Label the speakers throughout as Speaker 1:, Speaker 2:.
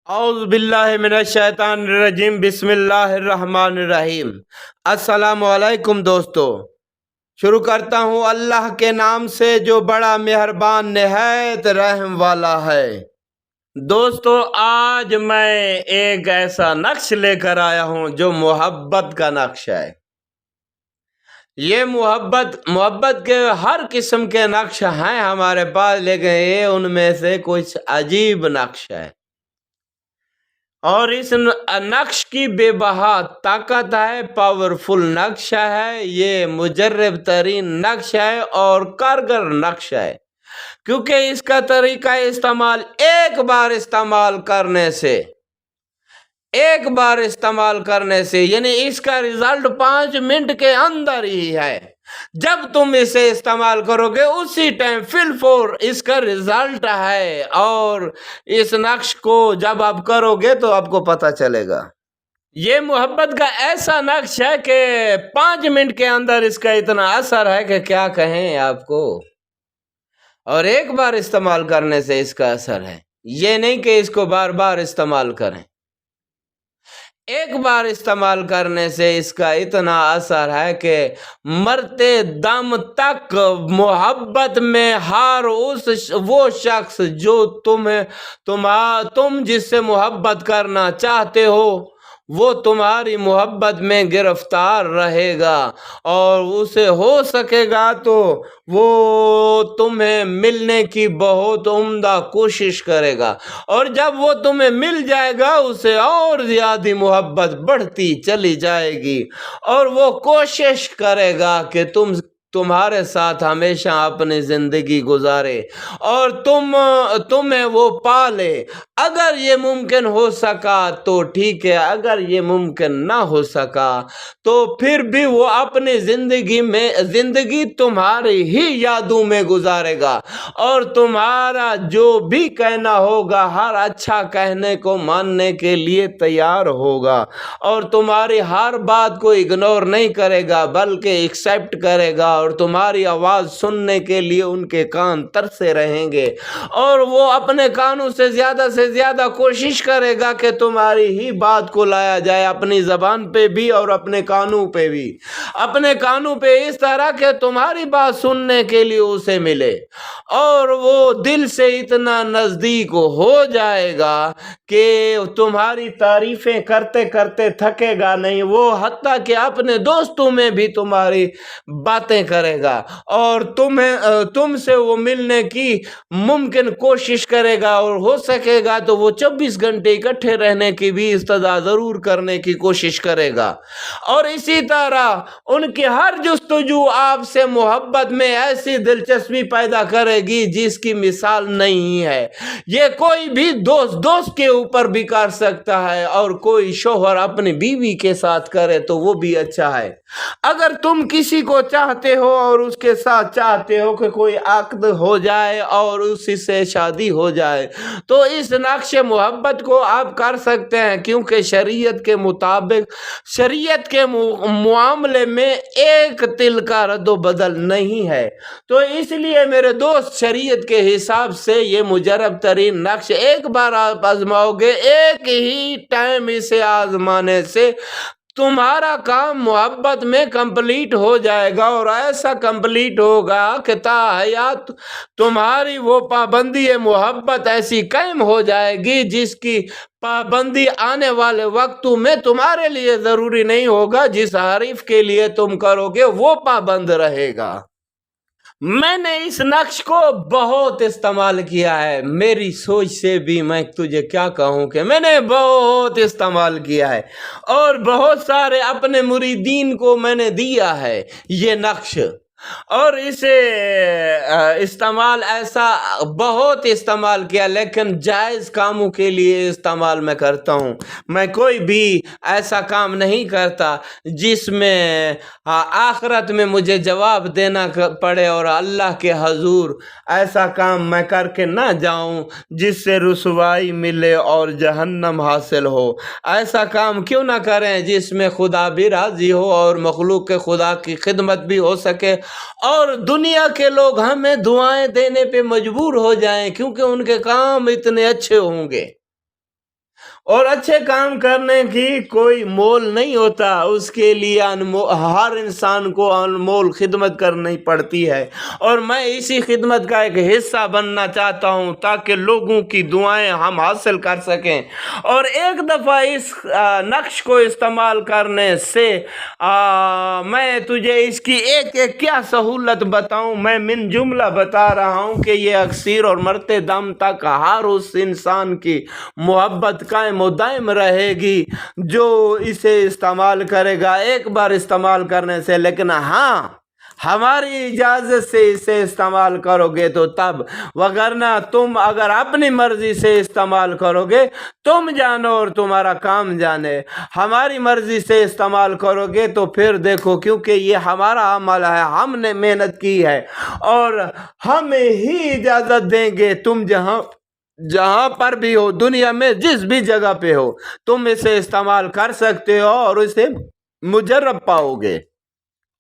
Speaker 1: اعوذ باللہ من الشیطان الرجیم بسم اللہ الرحمن الرحیم۔ السلام علیکم دوستو، شروع کرتا ہوں اللہ کے نام سے جو بڑا مہربان نہایت رحم والا ہے۔ دوستو، آج میں ایک ایسا نقش لے کر آیا ہوں جو محبت کا نقش ہے۔ یہ محبت کے ہر قسم کے نقش ہیں ہمارے پاس، لیکن یہ ان میں سے کچھ عجیب نقش ہے، اور اس نقش کی بے بہا طاقت ہے، پاورفل نقش ہے، یہ مجرب ترین نقش ہے اور کارگر نقش ہے، کیونکہ اس کا طریقہ استعمال ایک بار استعمال کرنے سے یعنی اس کا رزلٹ 5 منٹ کے اندر ہی ہے۔ جب تم اسے استعمال کرو گے اسی ٹائم فل فور اس کا رزلٹ ہے، اور اس نقش کو جب آپ کرو گے تو آپ کو پتہ چلے گا۔ یہ محبت کا ایسا نقش ہے کہ 5 منٹ کے اندر اس کا اتنا اثر ہے کہ کیا کہیں آپ کو، اور ایک بار استعمال کرنے سے اس کا اثر ہے، یہ نہیں کہ اس کو بار بار استعمال کریں، ایک بار استعمال کرنے سے اس کا اتنا اثر ہے کہ مرتے دم تک محبت میں وہ شخص جو تم جس سے محبت کرنا چاہتے ہو وہ تمہاری محبت میں گرفتار رہے گا، اور اسے ہو سکے گا تو وہ تمہیں ملنے کی بہت عمدہ کوشش کرے گا، اور جب وہ تمہیں مل جائے گا اسے اور زیادہ محبت بڑھتی چلی جائے گی، اور وہ کوشش کرے گا کہ تمہارے ساتھ ہمیشہ اپنی زندگی گزارے اور تمہیں وہ پالے۔ اگر یہ ممکن ہو سکا تو ٹھیک ہے، اگر یہ ممکن نہ ہو سکا تو پھر بھی وہ اپنی زندگی تمہاری ہی یادوں میں گزارے گا، اور تمہارا جو بھی کہنا ہوگا ہر اچھا کہنے کو ماننے کے لیے تیار ہوگا، اور تمہاری ہر بات کو اگنور نہیں کرے گا بلکہ ایکسیپٹ کرے گا، اور تمہاری آواز سننے کے لیے ان کے کان ترسے رہیں گے، اور وہ اپنے کانوں سے زیادہ کوشش کرے گا کہ تمہاری ہی بات کو لایا جائے اپنی زبان پہ بھی اور اپنے کانوں پہ بھی، اپنے کانوں پہ اس طرح کہ تمہاری بات سننے کے لیے اسے ملے، اور وہ دل سے اتنا نزدیک ہو جائے گا کہ تمہاری تعریفیں کرتے کرتے تھکے گا نہیں، وہ حتیٰ کہ اپنے دوستوں میں بھی تمہاری باتیں کرے گا، اور تم سے وہ ملنے کی ممکن کوشش کرے گا، اور ہو سکے گا تو وہ 24 گھنٹے اکٹھے رہنے کی بھی استدعا ضرور کرنے کی کوشش کرے گا، اور اسی طرح ان کی ہر جستجو آپ سے محبت میں ایسی دلچسپی پیدا کرے گی جس کی مثال نہیں ہے۔ یہ کوئی بھی دوست کے اوپر بھی کر سکتا ہے، اور کوئی شوہر اپنی بیوی کے ساتھ کرے تو وہ بھی اچھا ہے۔ اگر تم کسی کو چاہتے ہو اور اس کے ساتھ چاہتے ہو کہ کوئی عقد ہو جائے اور اسی سے شادی ہو جائے تو اس نقش محبت کو آپ کر سکتے ہیں، کیونکہ شریعت کے مطابق شریعت کے معاملے میں ایک تل کا رد و بدل نہیں ہے، تو اس لیے میرے دوست شریعت کے حساب سے یہ مجرب ترین نقش ایک بار آپ آزماؤ گے، ایک ہی ٹائم اسے آزمانے سے تمہارا کام محبت میں کمپلیٹ ہو جائے گا، اور ایسا کمپلیٹ ہوگا کہ تا حیات تمہاری وہ پابندی محبت ایسی قائم ہو جائے گی جس کی پابندی آنے والے وقتوں میں تمہارے لیے ضروری نہیں ہوگا، جس حریف کے لیے تم کرو گے وہ پابند رہے گا۔ میں نے اس نقش کو بہت استعمال کیا ہے، میری سوچ سے بھی میں تجھے کیا کہوں کہ میں نے بہت استعمال کیا ہے، اور بہت سارے اپنے مریدین کو میں نے دیا ہے یہ نقش، اور اسے بہت استعمال کیا، لیکن جائز کاموں کے لیے استعمال میں کرتا ہوں۔ میں کوئی بھی ایسا کام نہیں کرتا جس میں آخرت میں مجھے جواب دینا پڑے، اور اللہ کے حضور ایسا کام میں کر کے نہ جاؤں جس سے رسوائی ملے اور جہنم حاصل ہو۔ ایسا کام کیوں نہ کریں جس میں خدا بھی راضی ہو اور مخلوق کے خدا کی خدمت بھی ہو سکے، اور دنیا کے لوگ ہمیں دعائیں دینے پہ مجبور ہو جائیں کیونکہ ان کے کام اتنے اچھے ہوں گے۔ اور اچھے کام کرنے کی کوئی مول نہیں ہوتا، اس کے لیے ہر انسان کو انمول خدمت کرنی پڑتی ہے، اور میں اسی خدمت کا ایک حصہ بننا چاہتا ہوں تاکہ لوگوں کی دعائیں ہم حاصل کر سکیں۔ اور ایک دفعہ اس نقش کو استعمال کرنے سے میں تجھے اس کی ایک کیا سہولت بتاؤں، میں من جملہ بتا رہا ہوں کہ یہ اکثیر اور مرتے دم تک ہر اس انسان کی محبت قائم و دائم رہے گی جو اسے استعمال کرے گا ایک بار استعمال کرنے سے، لیکن ہاں ہماری اجازت سے اسے استعمال کرو گے تو تب، وگرنہ تم اگر اپنی مرضی سے استعمال کرو گے تم جانو اور تمہارا کام جانے، ہماری مرضی سے استعمال کرو گے تو پھر دیکھو، کیونکہ یہ ہمارا عمل ہے، ہم نے محنت کی ہے اور ہم ہی اجازت دیں گے۔ تم جہاں پر بھی ہو دنیا میں، جس بھی جگہ پہ ہو، تم اسے استعمال کر سکتے ہو اور اسے مجرب پاؤ گے۔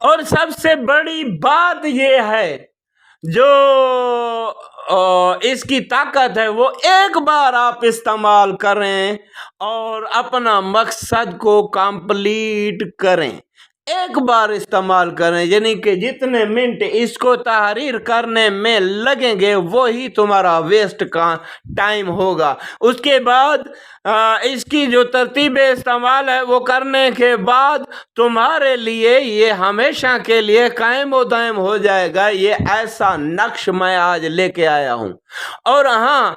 Speaker 1: اور سب سے بڑی بات یہ ہے جو اس کی طاقت ہے، وہ ایک بار آپ استعمال کریں اور اپنا مقصد کو کمپلیٹ کریں، ایک بار استعمال کریں، یعنی کہ جتنے منٹ اس کو تحریر کرنے میں لگیں گے وہی تمہارا ویسٹ کا ٹائم ہوگا۔ اس کے بعد اس کی جو ترتیب استعمال ہے وہ کرنے کے بعد تمہارے لیے یہ ہمیشہ کے لیے قائم و دائم ہو جائے گا۔ یہ ایسا نقش میں آج لے کے آیا ہوں، اور ہاں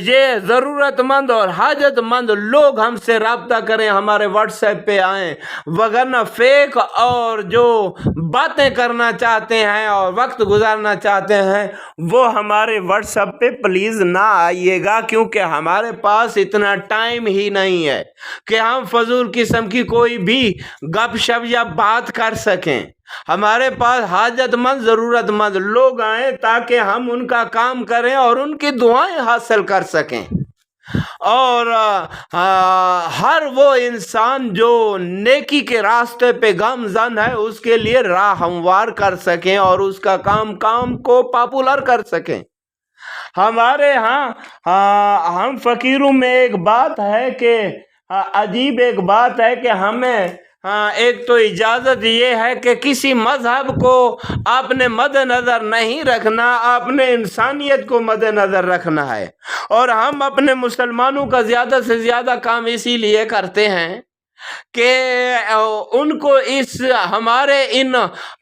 Speaker 1: یہ ضرورت مند اور حاجت مند لوگ ہم سے رابطہ کریں، ہمارے واٹس ایپ پہ آئیں، وگرنہ فیک اور جو باتیں کرنا چاہتے ہیں اور وقت گزارنا چاہتے ہیں وہ ہمارے واٹس ایپ پہ پلیز نہ آئیے گا، کیونکہ ہمارے پاس اتنا ٹائم ہی نہیں ہے کہ ہم فضول قسم کی کوئی بھی گپ شپ یا بات کر سکیں۔ ہمارے پاس حاجت مند ضرورت مند لوگ آئیں تاکہ ہم ان کا کام کریں اور ان کی دعائیں حاصل کر سکیں، اور ہر وہ انسان جو نیکی کے راستے پہ گامزن ہے اس کے لیے راہ ہموار کر سکیں اور اس کا کام کو پاپولر کر سکیں۔ ہمارے ہم فقیروں میں ایک بات ہے کہ عجیب ایک بات ہے کہ ہمیں ایک تو اجازت یہ ہے کہ کسی مذہب کو آپ نے مد نظر نہیں رکھنا، آپ نے انسانیت کو مد نظر رکھنا ہے، اور ہم اپنے مسلمانوں کا زیادہ سے زیادہ کام اسی لیے کرتے ہیں کہ ان کو اس ہمارے ان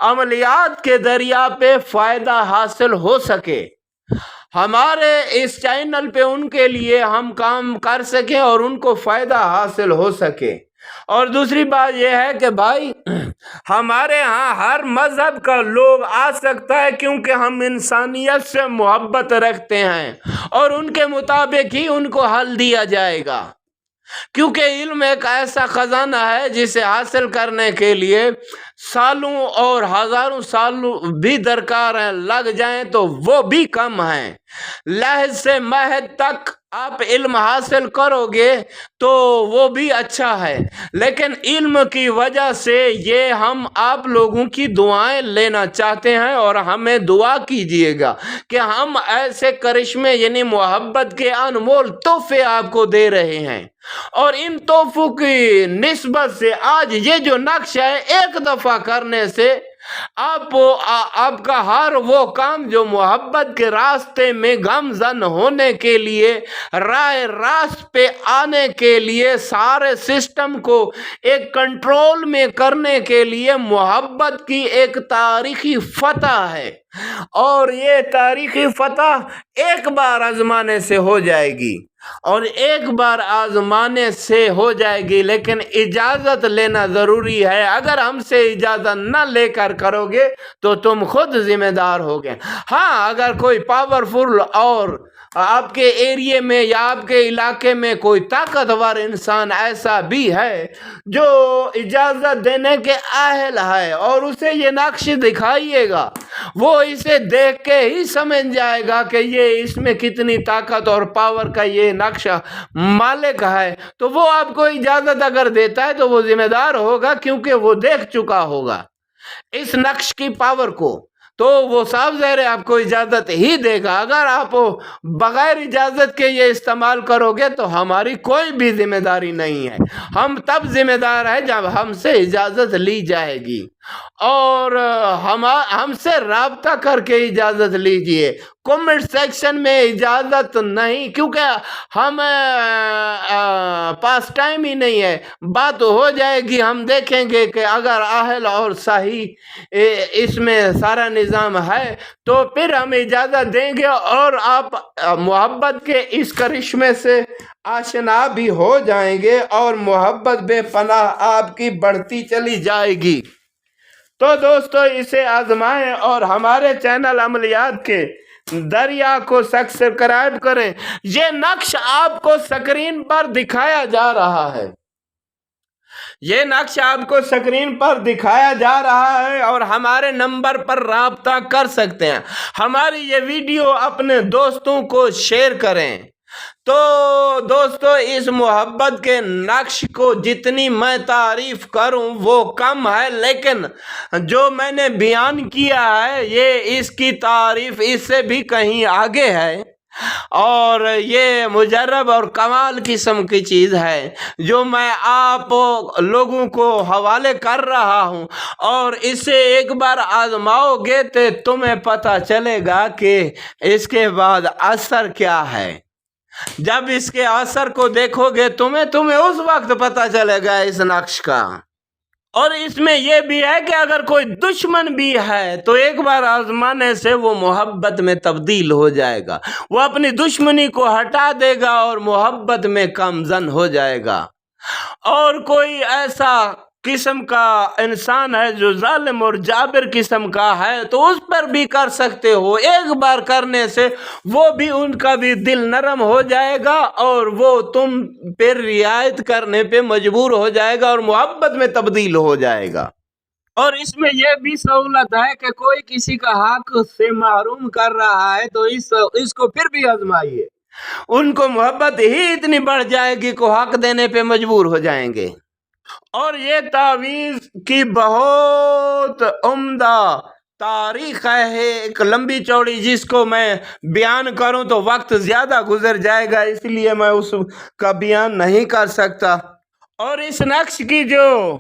Speaker 1: عملیات کے ذریعہ پہ فائدہ حاصل ہو سکے، ہمارے اس چینل پہ ان کے لیے ہم کام کر سکیں اور ان کو فائدہ حاصل ہو سکے۔ اور دوسری بات یہ ہے کہ بھائی ہمارے ہاں ہر مذہب کا لوگ آ سکتا ہے، کیونکہ ہم انسانیت سے محبت رکھتے ہیں اور ان کے مطابق ہی ان کو حل دیا جائے گا، کیونکہ علم ایک ایسا خزانہ ہے جسے حاصل کرنے کے لیے سالوں اور ہزاروں سال بھی درکار ہیں، لگ جائیں تو وہ بھی کم ہیں۔ لحظ سے مہد تک آپ علم حاصل کرو گے تو وہ بھی اچھا ہے، لیکن علم کی وجہ سے یہ ہم آپ لوگوں کی دعائیں لینا چاہتے ہیں، اور ہمیں دعا کیجئے گا کہ ہم ایسے کرشمے یعنی محبت کے انمول تحفے آپ کو دے رہے ہیں، اور ان تحفوں کی نسبت سے آج یہ جو نقش ہے ایک دفعہ کرنے سے آپ کا ہر وہ کام جو محبت کے راستے میں گامزن ہونے کے لیے، راہ راست پہ آنے کے لیے، سارے سسٹم کو ایک کنٹرول میں کرنے کے لیے محبت کی ایک تاریخی فتح ہے، اور یہ تاریخی فتح ایک بار آزمانے سے ہو جائے گی، اور ایک بار آزمانے سے ہو جائے گی، لیکن اجازت لینا ضروری ہے۔ اگر ہم سے اجازت نہ لے کر کرو گے تو تم خود ذمہ دار ہوگے۔ ہاں اگر کوئی پاورفل اور آپ کے ایریے میں یا آپ کے علاقے میں کوئی طاقتور انسان ایسا بھی ہے جو اجازت دینے کے اہل ہے اور اسے یہ نقش دکھائیے گا، وہ اسے دیکھ کے ہی سمجھ جائے گا کہ یہ اس میں کتنی طاقت اور پاور کا یہ نقش مالک ہے، تو وہ آپ کو اجازت اگر دیتا ہے تو وہ ذمہ دار ہوگا، کیونکہ وہ دیکھ چکا ہوگا اس نقش کی پاور کو۔ تو وہ صاف ظاہر ہے آپ کو اجازت ہی دے گا. اگر آپ بغیر اجازت کے یہ استعمال کرو گے تو ہماری کوئی بھی ذمہ داری نہیں ہے. ہم تب ذمہ دار ہیں جب ہم سے اجازت لی جائے گی، اور ہم سے رابطہ کر کے اجازت لیجئے. کمنٹ سیکشن میں اجازت نہیں، کیونکہ ہم پاس ٹائم ہی نہیں ہے. بات ہو جائے گی، ہم دیکھیں گے کہ اگر اہل اور صحیح اس میں سارا نظام ہے تو پھر ہم اجازت دیں گے، اور آپ محبت کے اس کرشمے سے آشنا بھی ہو جائیں گے، اور محبت بے پناہ آپ کی بڑھتی چلی جائے گی. تو دوستو اسے آزمائیں اور ہمارے چینل عملیات کے دریا کو سبسکرائب کریں. یہ نقش آپ کو سکرین پر دکھایا جا رہا ہے، یہ نقش آپ کو سکرین پر دکھایا جا رہا ہے، اور ہمارے نمبر پر رابطہ کر سکتے ہیں. ہماری یہ ویڈیو اپنے دوستوں کو شیئر کریں. تو دوستو اس محبت کے نقش کو جتنی میں تعریف کروں وہ کم ہے، لیکن جو میں نے بیان کیا ہے یہ اس کی تعریف اس سے بھی کہیں آگے ہے، اور یہ مجرب اور کمال قسم کی چیز ہے جو میں آپ لوگوں کو حوالے کر رہا ہوں. اور اسے ایک بار آزماؤ گے تو تمہیں پتہ چلے گا کہ اس کے بعد اثر کیا ہے. جب اس کے اثر کو دیکھو گے تمہیں اس وقت پتہ چلے گا اس نقش کا. اور اس میں یہ بھی ہے کہ اگر کوئی دشمن بھی ہے تو ایک بار آزمانے سے وہ محبت میں تبدیل ہو جائے گا، وہ اپنی دشمنی کو ہٹا دے گا اور محبت میں کمزن ہو جائے گا. اور کوئی ایسا قسم کا انسان ہے جو ظالم اور جابر قسم کا ہے تو اس پر بھی کر سکتے ہو. ایک بار کرنے سے وہ بھی ان کا بھی دل نرم ہو جائے گا، اور وہ تم پہ رعایت کرنے پہ مجبور ہو جائے گا اور محبت میں تبدیل ہو جائے گا. اور اس میں یہ بھی سہولت ہے کہ کوئی کسی کا حق سے محروم کر رہا ہے تو اس کو پھر بھی آزمائیے. ان کو محبت ہی اتنی بڑھ جائے گی کہ حق دینے پہ مجبور ہو جائیں گے. اور یہ تعویذ کی بہت عمدہ تاریخ ہے، ایک لمبی چوڑی، جس کو میں بیان کروں تو وقت زیادہ گزر جائے گا، اس لیے میں اس کا بیان نہیں کر سکتا. اور اس نقش کی جو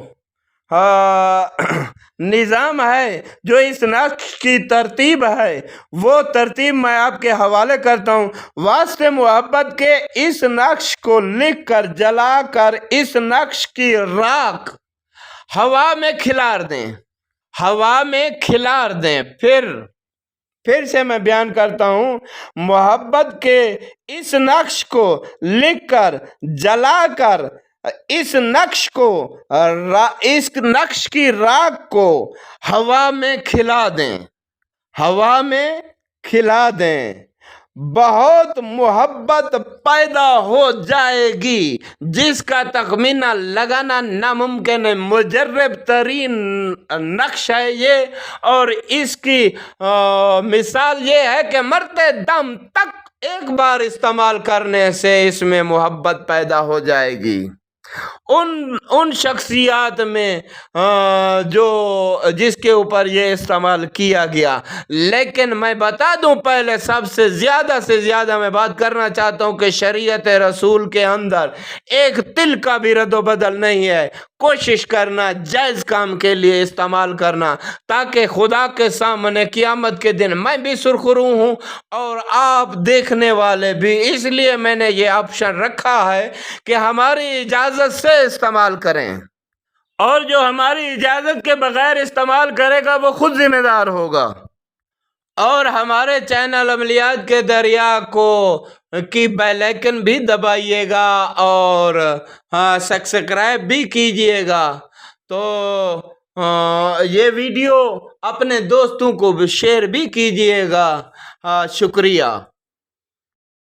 Speaker 1: نظام ہے، جو اس نقش کی ترتیب ہے، وہ ترتیب میں آپ کے حوالے کرتا ہوں. واسطے محبت کے اس نقش کو لکھ کر جلا کر اس نقش کی راکھ ہوا میں کھلار دیں، ہوا میں کھلار دیں. پھر سے میں بیان کرتا ہوں، محبت کے اس نقش کو لکھ کر جلا کر اس نقش کی راکھ کو ہوا میں کھلا دیں، ہوا میں کھلا دیں. بہت محبت پیدا ہو جائے گی جس کا تخمینہ لگانا ناممکن ہے. مجرب ترین نقش ہے یہ، اور اس کی مثال یہ ہے کہ مرتے دم تک ایک بار استعمال کرنے سے اس میں محبت پیدا ہو جائے گی. ان شخصیات میں جس کے اوپر یہ استعمال کیا گیا. لیکن میں بتا دوں پہلے، سب سے زیادہ میں بات کرنا چاہتا ہوں کہ شریعت رسول کے اندر ایک تل کا بھی رد و بدل نہیں ہے. کوشش کرنا جائز کام کے لیے استعمال کرنا، تاکہ خدا کے سامنے قیامت کے دن میں بھی سرخرو ہوں اور آپ دیکھنے والے بھی. اس لیے میں نے یہ آپشن رکھا ہے کہ ہماری اجازت سے استعمال کریں، اور جو ہماری اجازت کے بغیر استعمال کرے گا وہ خود ذمہ دار ہوگا. اور ہمارے چینل عملیات کے دریا کی بیل آئیکن بھی دبائیے گا، اور سبسکرائب بھی کیجئے گا. تو یہ ویڈیو اپنے دوستوں کو بھی شیئر بھی کیجئے گا. شکریہ.